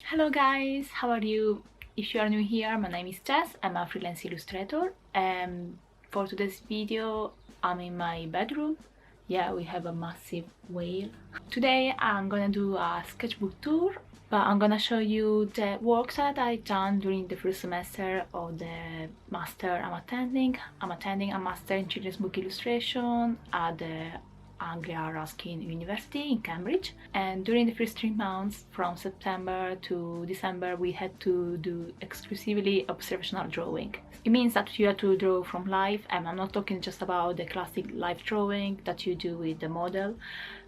Hello guys, how are you? If you are new here, my name is Jess, I'm a freelance illustrator, and for today's video I'm in my bedroom. Yeah, we have a massive whale. Today I'm gonna do a sketchbook tour, but I'm gonna show you the works that I've done during the first semester of the master I'm attending. I'm attending a master in children's book illustration at the Anglia Ruskin University in Cambridge, and during the first 3 months from September to December we had to do exclusively observational drawing. It means that you have to draw from life, and I'm not talking just about the classic life drawing that you do with the model,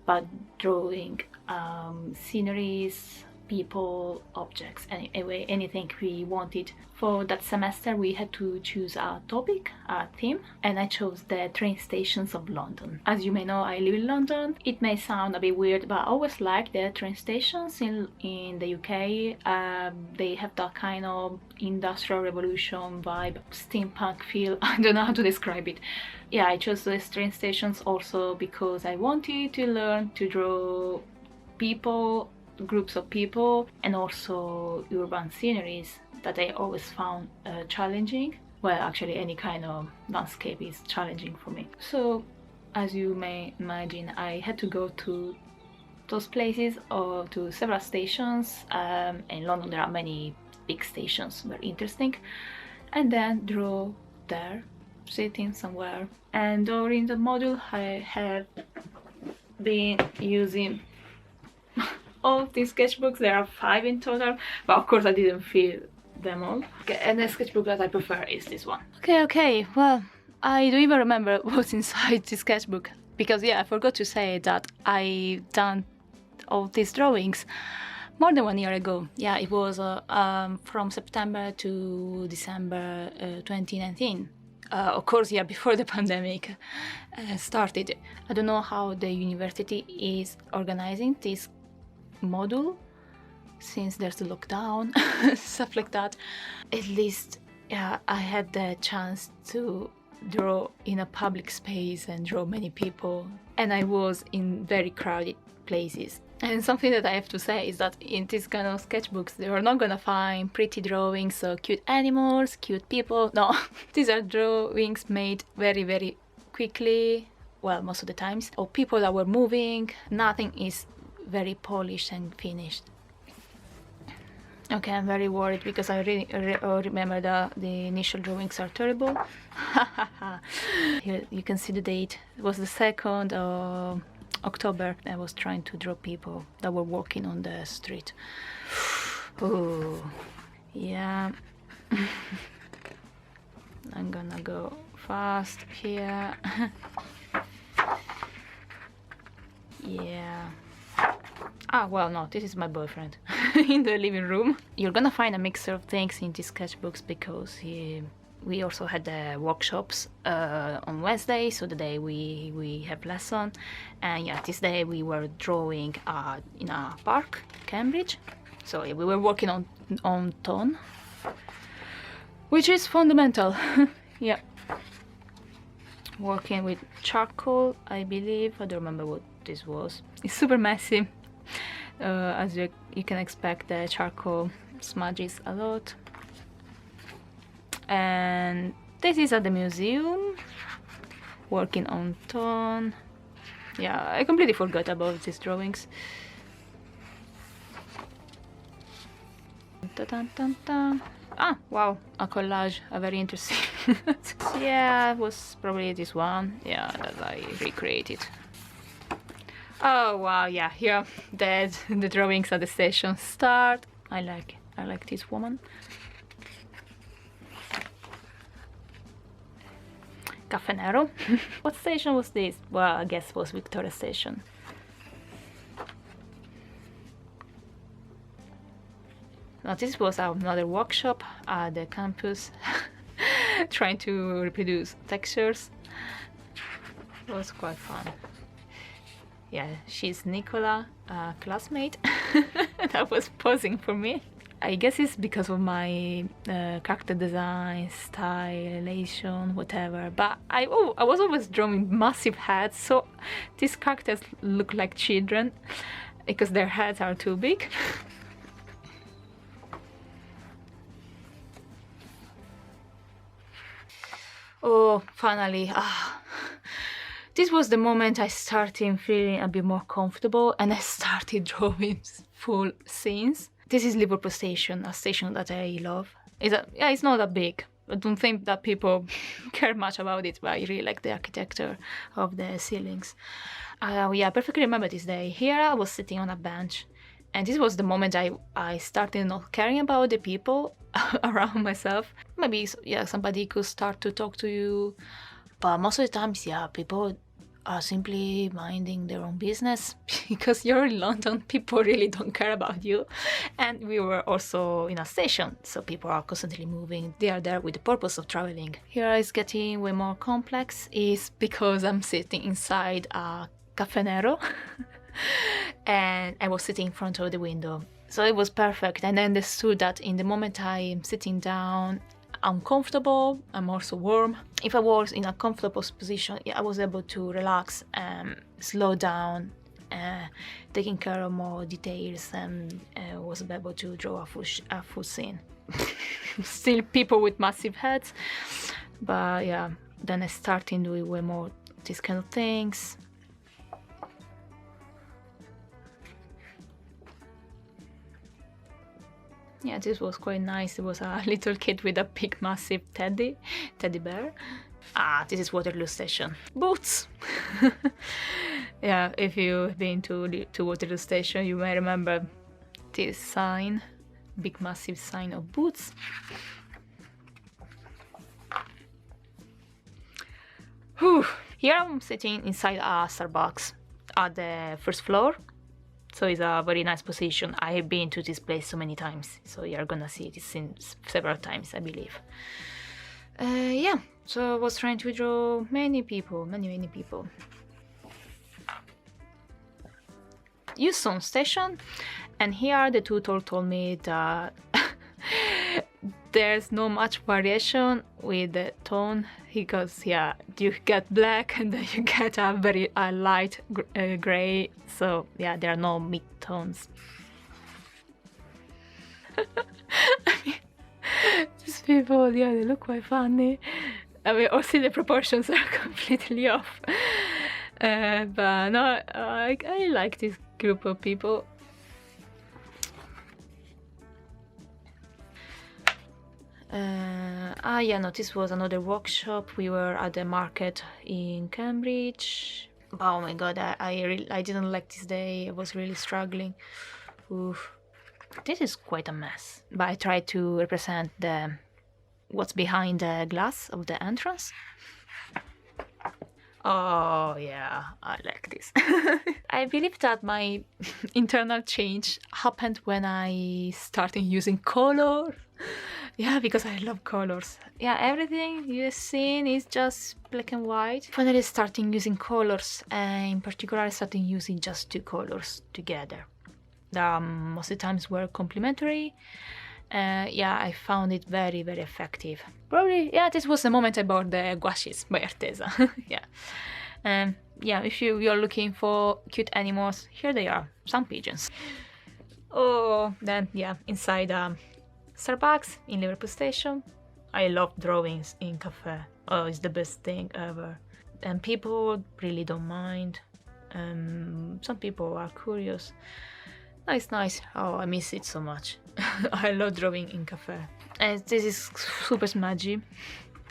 but drawing sceneries, people, objects, anyway, anything we wanted. For that semester we had to choose a topic, a theme, and I chose the train stations of London. As you may know, I live in London. It may sound a bit weird, but I always like the train stations in the UK. They have that kind of industrial revolution vibe, steampunk feel. I don't know how to describe it. Yeah, I chose those train stations also because I wanted to learn to draw people, groups of people, and also urban sceneries that I always found challenging. Well, actually any kind of landscape is challenging for me. So as you may imagine, I had to go to those places or to several stations. In London there are many big stations, very interesting, and then draw there, sitting somewhere. And during the module I have been using all of these sketchbooks. There are 5 in total, but of course I didn't fill them all. Okay, and the sketchbook that I prefer is this one. Okay, well, I don't even remember what's inside this sketchbook, because yeah, I forgot to say that I done all these drawings more than 1 year ago. Yeah, it was from September to December 2019. Of course, yeah, before the pandemic started. I don't know how the university is organizing this module since there's a lockdown, stuff like that. At least, yeah, I had the chance to draw in a public space and draw many people, and I was in very crowded places. And something that I have to say is that in this kind of sketchbooks you are not gonna find pretty drawings or cute animals, cute people. No, these are drawings made very quickly, well, most of the times, or people that were moving. Nothing is very polished and finished. Okay, I'm very worried because I really remember that the initial drawings are terrible. Here you can see the date. It was the 2nd of October. I was trying to draw people that were walking on the street. Oh, yeah. I'm gonna go fast here. Yeah. Ah, well, no, this is my boyfriend in the living room. You're gonna find a mixture of things in these sketchbooks because we also had the workshops on Wednesday, so the day we have lesson. And yeah, this day we were drawing in a park, Cambridge. So yeah, we were working on tone, which is fundamental. Yeah. Working with charcoal, I believe. I don't remember what this was. It's super messy. As you can expect, the charcoal smudges a lot. And this is at the museum, working on tone. Yeah, I completely forgot about these drawings. Ta-tan-tan-tan. Ah, wow, a collage, a very interesting. Yeah, it was probably this one, yeah, that I recreated. Oh wow, yeah, here the drawings at the station start. I like this woman. Caffè Nero. What station was this? Well, I guess it was Victoria Station. Now this was another workshop at the campus, trying to reproduce textures. It was quite fun. Yeah, she's Nicola, a classmate that was posing for me. I guess it's because of my character design, stylization, whatever. But I was always drawing massive heads, so these characters look like children because their heads are too big. Oh, finally. This was the moment I started feeling a bit more comfortable and I started drawing full scenes. This is Liverpool Station, a station that I love. It's not that big. I don't think that people care much about it, but I really like the architecture of the ceilings. Yeah, I perfectly remember this day. Here I was sitting on a bench, and this was the moment I started not caring about the people around myself. Maybe, yeah, somebody could start to talk to you, but most of the times, yeah, people are simply minding their own business because you're in London, people really don't care about you. And we were also in a station, so people are constantly moving. They are there with the purpose of traveling. Here it's getting way more complex, is because I'm sitting inside a Caffè Nero and I was sitting in front of the window. So it was perfect, and I understood that in the moment I am sitting down, I'm comfortable, I'm also warm. If I was in a comfortable position, yeah, I was able to relax and slow down, taking care of more details, and was able to draw a full scene. Still people with massive heads, but yeah, then I started doing way more these kind of things. Yeah, this was quite nice. It was a little kid with a big, massive teddy bear. This is Waterloo Station. Boots! Yeah, if you've been to Waterloo Station, you may remember this sign, big, massive sign of Boots. Whew. Here I'm sitting inside a Starbucks at the first floor. So it's a very nice position. I have been to this place so many times, so you're gonna see this in several times, I believe. Yeah, so I was trying to draw many people. Euston Station, and here the tutor told me that there's no much variation with the tone, because yeah, you get black and then you get a very light gray, so yeah, there are no mid-tones. I mean, these people, yeah, they look quite funny. I mean, also the proportions are completely off. But no, I like this group of people. Yeah, no, this was another workshop. We were at the market in Cambridge. Oh my god, I didn't like this day. I was really struggling. Oof. This is quite a mess. But I tried to represent what's behind the glass of the entrance. Oh yeah, I like this. I believe that my internal change happened when I started using color. Yeah, because I love colors. Yeah, everything you've seen is just black and white. Finally starting using colors, and in particular I started using just two colors together. Most of the times were complementary. Yeah, I found it very, very effective. Probably, yeah, this was the moment I bought the gouaches by Arteza. Yeah. Yeah, if you're looking for cute animals, here they are, some pigeons. Oh, then, yeah, inside Starbucks in Liverpool Station. I love drawings in cafe. Oh, it's the best thing ever. And people really don't mind. Some people are curious. It's nice. Oh, I miss it so much. I love drawing in cafe. And this is super smudgy.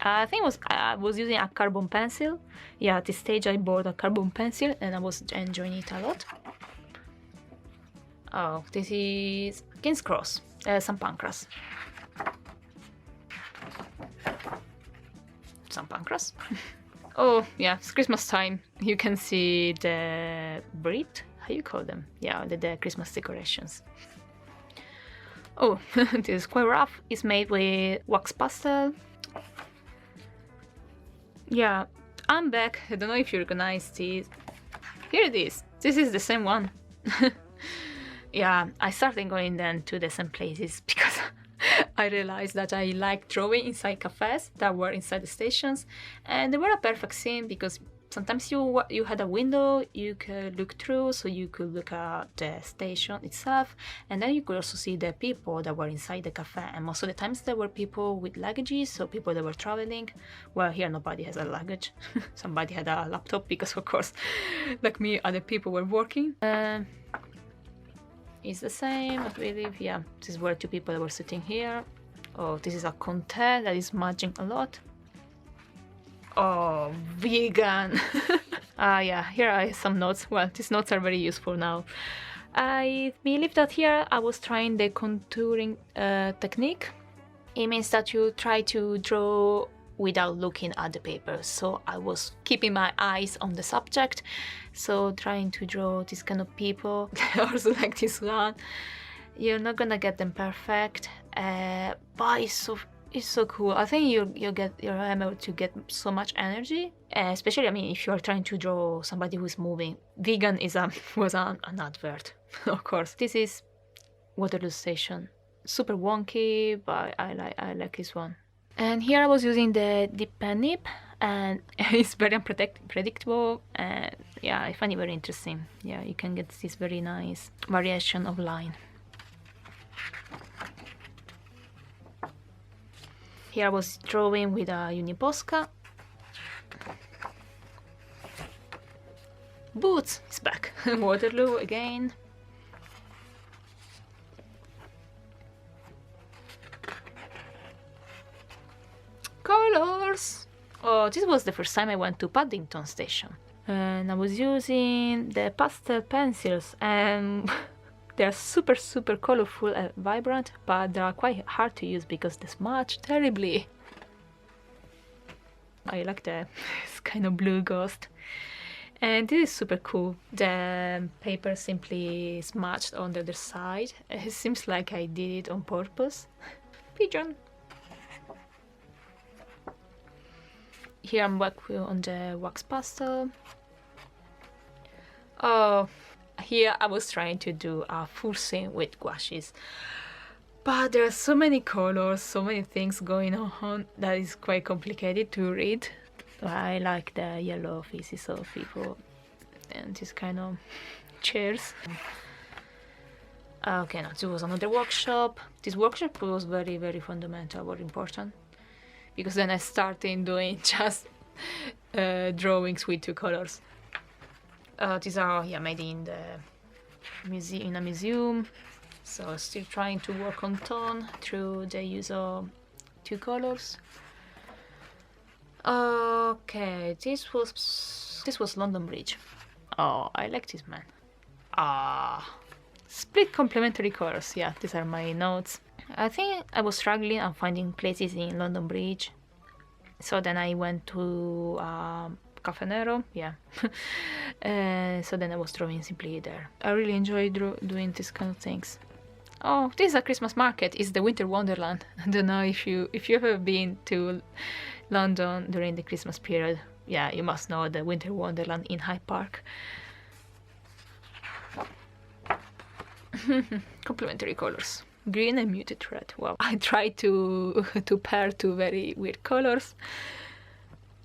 I think I was using a carbon pencil. Yeah, at this stage I bought a carbon pencil and I was enjoying it a lot. Oh, this is King's Cross, St. Pancras. St. Pancras. Oh, yeah, it's Christmas time. You can see the Brit, how you call them? Yeah, the Christmas decorations. Oh, this is quite rough. It's made with wax pastel. Yeah, I'm back. I don't know if you recognize this. Here it is. This is the same one. Yeah, I started going then to the same places because I realized that I like drawing inside cafes that were inside the stations, and they were a perfect scene because sometimes you had a window you could look through, so you could look at the station itself, and then you could also see the people that were inside the cafe. And most of the times there were people with luggages, so people that were traveling. Well, here nobody has a luggage. Somebody had a laptop because, of course, like me, other people were working. It's the same, I believe. Yeah, this is where two people that were sitting here. Oh, this is a content that is smudging a lot. Oh, vegan. Yeah, here are some notes. Well, these notes are very useful now. I believe that here I was trying the contouring technique. It means that you try to draw without looking at the paper. So I was keeping my eyes on the subject, so trying to draw this kind of people. Also like this one. You're not gonna get them perfect, but it's so cool. I think you're able to get so much energy, especially, I mean, if you're trying to draw somebody who's moving. Vegan was an advert, of course. This is Waterloo Station. Super wonky, but I like this one. And here I was using the dip pen nib, and it's very unpredictable, and yeah, I find it very interesting. Yeah, you can get this very nice variation of line. Here I was drawing with a Uniposca. Boots is back. Waterloo again. Colors! Oh, this was the first time I went to Paddington Station. And I was using the pastel pencils, and they're super colorful and vibrant, but they are quite hard to use because they smudge terribly. I like the kind of blue ghost. And this is super cool. The paper simply smudged on the other side. It seems like I did it on purpose. Pigeon. Here I'm working on the wax pastel. Oh, here I was trying to do a full scene with gouaches, but there are so many colors, so many things going on that is quite complicated to read. I like the yellow faces of people and this kind of chairs. Okay, now this was another workshop. This workshop was very fundamental, very important, because then I started doing just drawings with two colors. These are made in a museum, so still trying to work on tone through the use of two colors. Okay, this was London Bridge. Oh, I like this man. Split complementary colors. Yeah, these are my notes. I think I was struggling and finding places in London Bridge, so then I went to Cafe Nero, yeah. So then I was drawing simply there. I really enjoy doing these kind of things. Oh, this is a Christmas market. It's the Winter Wonderland. I don't know if you ever been to London during the Christmas period. Yeah, you must know the Winter Wonderland in Hyde Park. Complementary colors. Green and muted red. Wow. I tried to pair two very weird colors.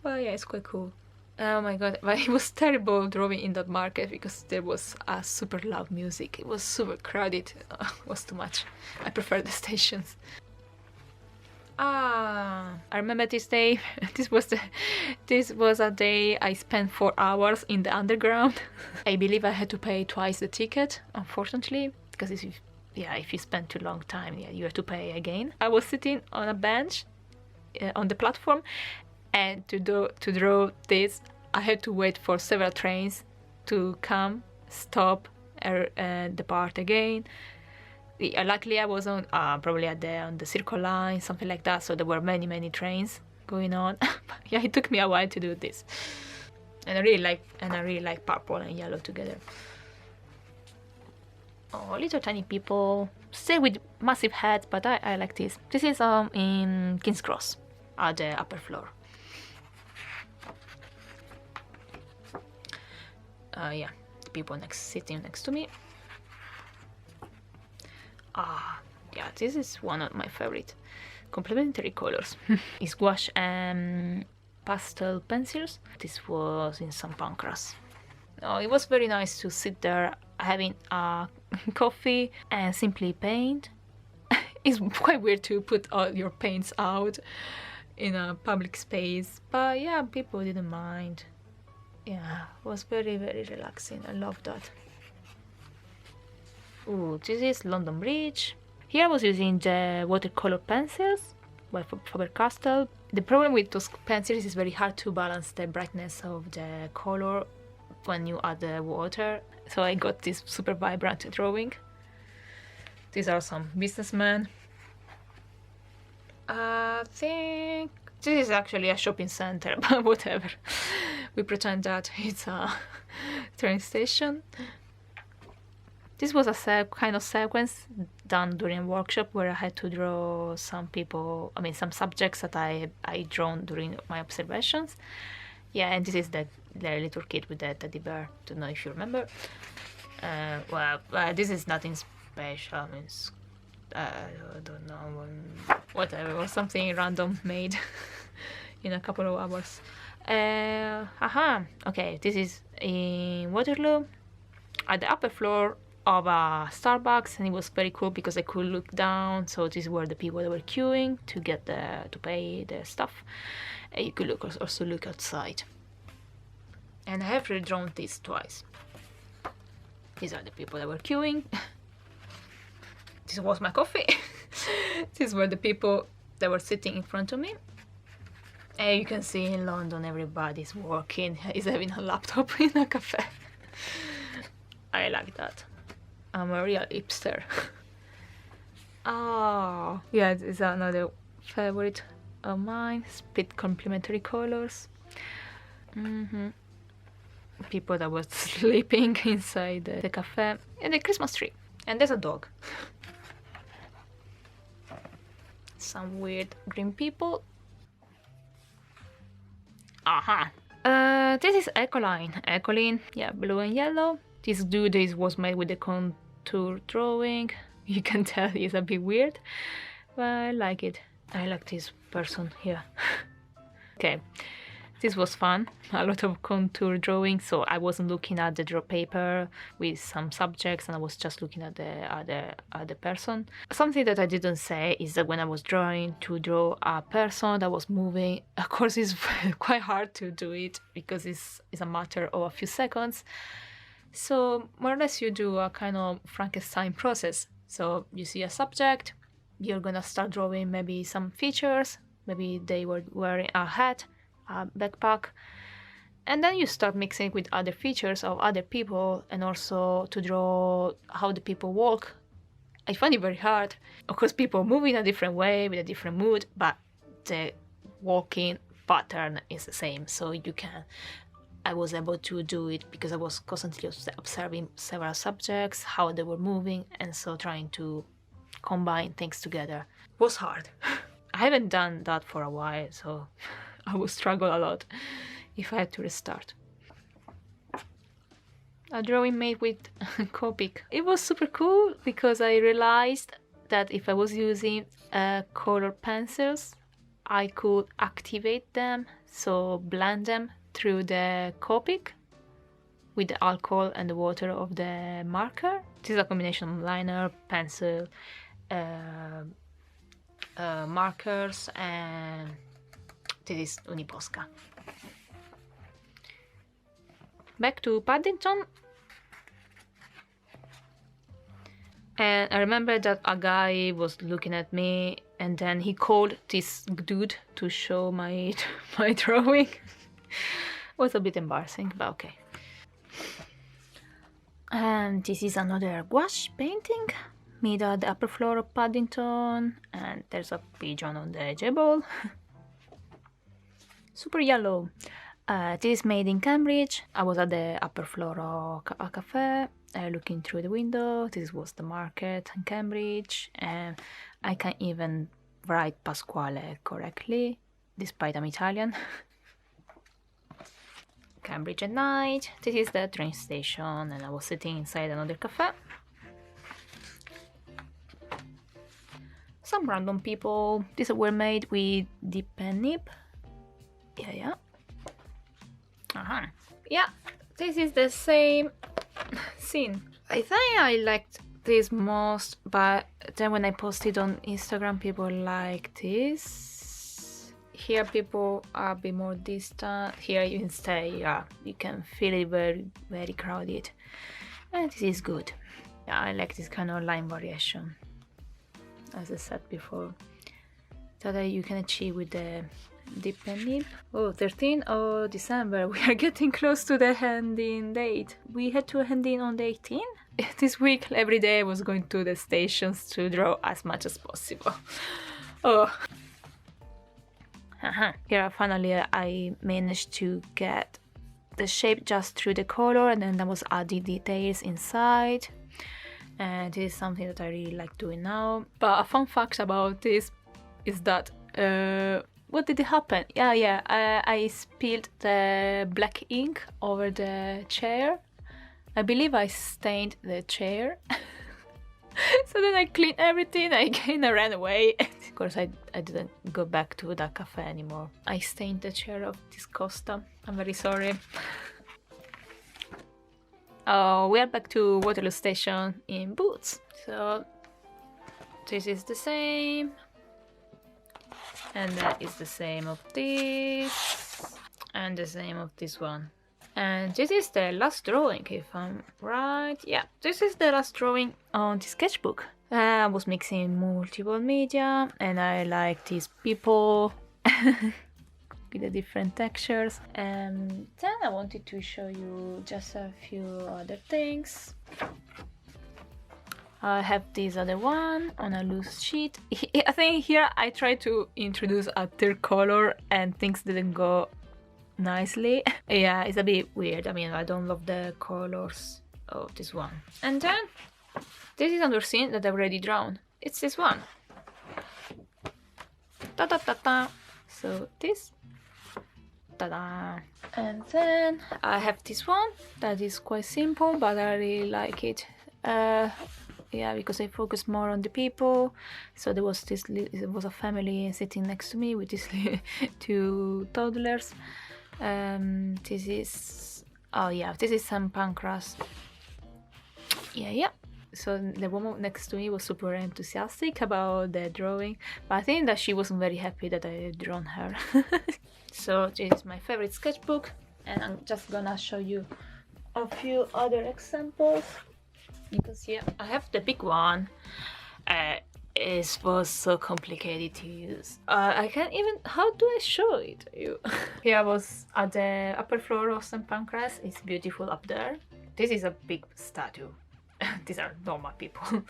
Well, yeah, it's quite cool. Oh my god, but it was terrible drawing in that market because there was a super loud music. It was super crowded. It was too much. I prefer the stations. I remember this day. This was a day I spent 4 hours in the underground. I believe I had to pay twice the ticket, unfortunately, because if you spend too long time, you have to pay again. I was sitting on a bench on the platform, and to draw this, I had to wait for several trains to come, stop, and depart again. Luckily, I was on probably on the Circle Line, something like that. So there were many trains going on. Yeah, it took me a while to do this, and I really like purple and yellow together. Oh, little tiny people, still with massive heads, but I like this. This is in King's Cross, at the upper floor. Yeah, the people sitting next to me. Yeah, this is one of my favorite complementary colors. It's gouache and pastel pencils. This was in St. Pancras. Oh, it was very nice to sit there having a coffee and simply paint. It's quite weird to put all your paints out in a public space, but yeah, people didn't mind. Yeah, it was very, very relaxing. I love that. Ooh, this is London Bridge. Here I was using the watercolor pencils by Faber-Castell. The problem with those pencils is very hard to balance the brightness of the color when you add the water. So I got this super vibrant drawing. These are some businessmen. I think this is actually a shopping center, but whatever. We pretend that it's a train station. This was a kind of sequence done during a workshop where I had to draw some people, some subjects that I drawn during my observations. Yeah, and this is the little kid with the teddy bear. Don't know if you remember. Well, this is nothing special. I don't know, whatever, or something random made in a couple of hours. Okay, this is in Waterloo at the upper floor of a Starbucks, and it was very cool because I could look down. So this is where the people that were queuing to get to pay the stuff. You could also look outside. And I have redrawn this twice. These are the people that were queuing. This was my coffee. These were the people that were sitting in front of me. And you can see in London everybody's working, is having a laptop in a cafe. I like that. I'm a real hipster. Oh, yeah, it's another favorite of mine. Split complementary colors. People that were sleeping inside the cafe. And the Christmas tree. And there's a dog. Some weird green people. This is Ecoline, yeah, blue and yellow. This dude was made with the contour drawing. You can tell he's a bit weird, but I like it. I like this person here. Okay, this was fun. A lot of contour drawing, so I wasn't looking at the draw paper with some subjects, and I was just looking at the other person. Something that I didn't say is that when I was drawing to draw a person that was moving, of course it's quite hard to do it because it's a matter of a few seconds. So more or less you do a kind of Frankenstein process. So you see a subject, you're gonna start drawing maybe some features, maybe they were wearing a hat, a backpack, and then you start mixing with other features of other people and also to draw how the people walk. I find it very hard. Of course, people move in a different way with a different mood, but the walking pattern is the same. So I was able to do it because I was constantly observing several subjects, how they were moving, and so trying to combine things together was hard. I haven't done that for a while, so I would struggle a lot if I had to restart. A drawing made with Copic. It was super cool because I realized that if I was using color pencils, I could activate them, so blend them through the Copic with the alcohol and the water of the marker. This is a combination of liner, pencil, markers, and this is Uniposca. Back to Paddington. And I remember that a guy was looking at me and then he called this dude to show my drawing. It was a bit embarrassing, but okay. And this is another gouache painting made at the upper floor of Paddington, and there's a pigeon on the table. Super yellow. This is made in Cambridge. I was at the upper floor of a cafe, looking through the window. This was the market in Cambridge, and I can even write Pasquale correctly, despite I'm Italian. Cambridge at night. This is the train station, and I was sitting inside another cafe. Some random people. These were made with dip and nib. Yeah. Yeah, this is the same scene. I think I liked this most, but then when I posted on Instagram, people like this. Here people are a bit more distant. Here you can stay, yeah, you can feel it very, very crowded. And this is good. Yeah, I like this kind of line variation, as I said before, that you can achieve with the depending. Oh, 13th of December, we are getting close to the ending date. We had to end in on the 18th. This week, every day I was going to the stations to draw as much as possible. Oh. Here finally I managed to get the shape just through the color, and then I was adding details inside. And this is something that I really like doing now. But a fun fact about this is that what did it happen? I spilled the black ink over the chair. I believe I stained the chair. So then I cleaned everything, I kind of ran away. Of course I didn't go back to that cafe anymore. I stained the chair of this Costa. I'm very sorry. Oh, we are back to Waterloo Station in Boots. So this is the same. And that is the same of this. And the same of this one. And this is the last drawing, if I'm right. Yeah, this is the last drawing on the sketchbook. I was mixing multiple media, and I like these people with the different textures. And then I wanted to show you just a few other things. I have this other one on a loose sheet. I think here I tried to introduce a third color and things didn't go nicely. Yeah, it's a bit weird. I mean, I don't love the colors of this one. And then this is another scene that I've already drawn. It's this one. Ta ta ta ta. So this. Ta da. And then I have this one that is quite simple, but I really like it. Yeah, because I focus more on the people. So there was this. It was a family sitting next to me with these two toddlers. This is, oh yeah, this is St. Pancras. Yeah. So the woman next to me was super enthusiastic about the drawing, but I think that she wasn't very happy that I had drawn her. So this is my favorite sketchbook, and I'm just gonna show you a few other examples. Because yeah, I have the big one. It was so complicated to use. I can't even, how do I show it to you? Here I was at the upper floor of St. Pancras. It's beautiful up there. This is a big statue. These are normal people.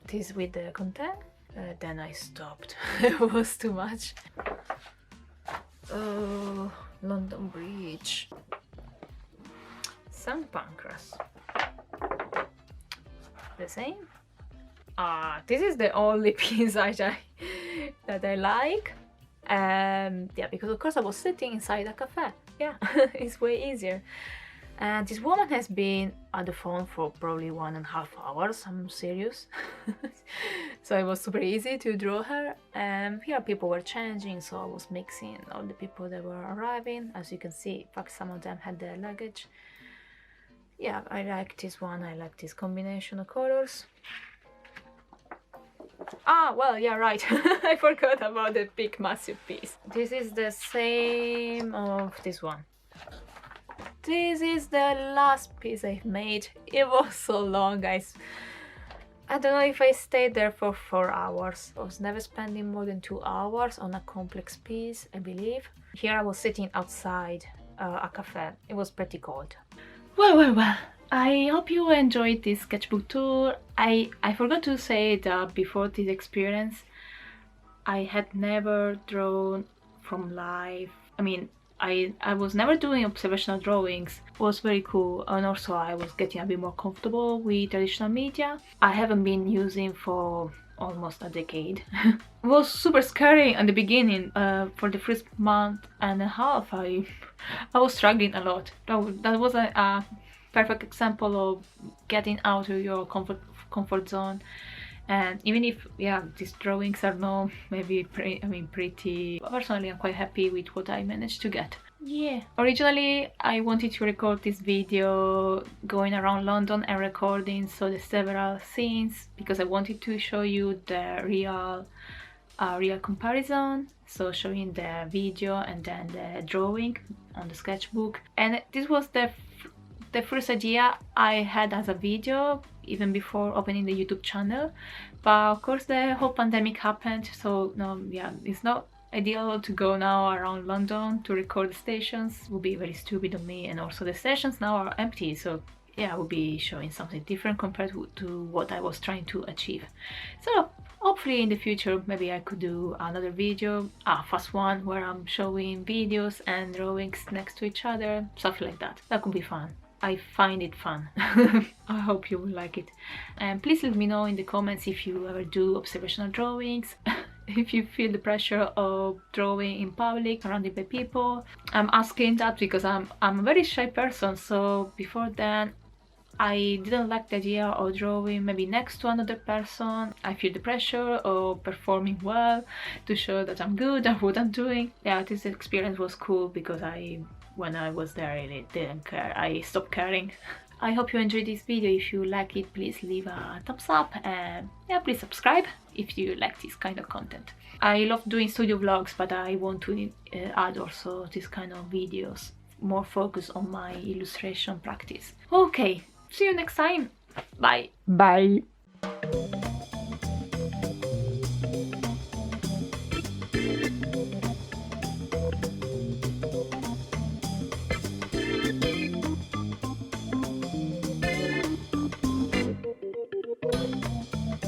This with the content. Then I stopped. It was too much. Oh, London Bridge. St. Pancras. The same. This is the only piece that I like. Yeah, because of course I was sitting inside a cafe. Yeah, it's way easier. And this woman has been on the phone for probably 1.5 hours. I'm serious. So it was super easy to draw her. Here people were changing, so I was mixing all the people that were arriving. As you can see, in fact, some of them had their luggage. Yeah, I like this one. I like this combination of colors. Ah, well, yeah, right. I forgot about the big massive piece. This is the same of this one. This is the last piece I've made. It was so long, guys. I don't know if I stayed there for 4 hours. I was never spending more than 2 hours on a complex piece, I believe. Here I was sitting outside a cafe. It was pretty cold. Well. I hope you enjoyed this sketchbook tour. I forgot to say that before this experience, I had never drawn from life. I mean, I was never doing observational drawings. It was very cool, and also I was getting a bit more comfortable with traditional media. I haven't been using for almost a decade. It was super scary at the beginning. For the first month and a half, I was struggling a lot. That was a perfect example of getting out of your comfort zone And even if, yeah, these drawings are not maybe pretty, personally I'm quite happy with what I managed to get. Yeah, originally I wanted to record this video going around London and recording so the several scenes, because I wanted to show you the real comparison, so showing the video and then the drawing on the sketchbook. And this was the first idea I had as a video even before opening the YouTube channel, but of course the whole pandemic happened, so no, yeah, it's not ideal to go now around London to record the stations. It would be very stupid of me, and also the stations now are empty, so yeah, I will be showing something different compared to what I was trying to achieve. So hopefully in the future maybe I could do another video, a fast one, where I'm showing videos and drawings next to each other, something like that. That could be fun. I find it fun. I hope you will like it. And please let me know in the comments if you ever do observational drawings, if you feel the pressure of drawing in public, surrounded by people. I'm asking that because I'm a very shy person, so before then I didn't like the idea of drawing maybe next to another person. I feel the pressure of performing well to show that I'm good at what I'm doing. Yeah, this experience was cool because when I was there, I really didn't care. I stopped caring. I hope you enjoyed this video. If you like it, please leave a thumbs up, and yeah, please subscribe if you like this kind of content. I love doing studio vlogs, but I want to add also this kind of videos, more focus on my illustration practice. Okay, see you next time. Bye. Bye.